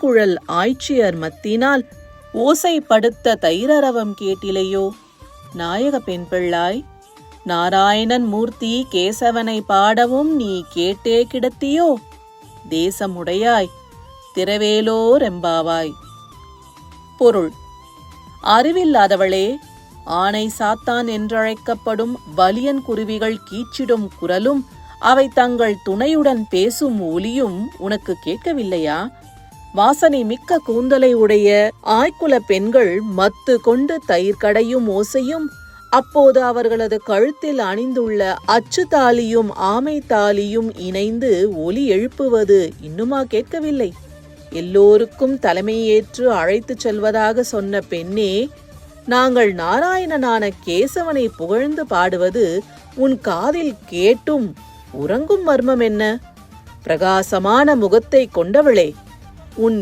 தீக்குழல் ஆய்ச்சியர் மத்தினால் ஓசைப்படுத்த தைரரவம் கேட்டிலையோ? நாயக பெண் பிள்ளாய், நாராயணன் மூர்த்தி கேசவனை பாடவும் நீ கேட்டே கிடத்தியோ? தேசமுடையாய் திரவேலோர் எம்பாவாய். பொருள்: அறிவில்லாதவளே, ஆனை சாத்தான் என்றழைக்கப்படும் வலியன் குருவிகள் கீச்சிடும் குரலும் அவை தங்கள் துணையுடன் பேசும் ஒலியும் உனக்கு கேட்கவில்லையா? வாசனை மிக்க கூந்தலை உடைய ஆய்க்குல பெண்கள் மத்து கொண்டு தயிர் கடையும் ஓசையும், அப்போது அவர்களது கழுத்தில் அணிந்துள்ள அச்சு தாலியும் ஆமை தாலியும் இணைந்து ஒலி எழுப்புவது இன்னுமா கேட்கவில்லை? எல்லோருக்கும் தலைமையேற்று அழைத்துச் செல்வதாக சொன்ன பெண்ணே, நாங்கள் நாராயணனான கேசவனை புகழ்ந்து பாடுவது உன் காதில் கேட்டும் உறங்கும் மர்மம் என்ன? பிரகாசமான முகத்தை கொண்டவளே, உன்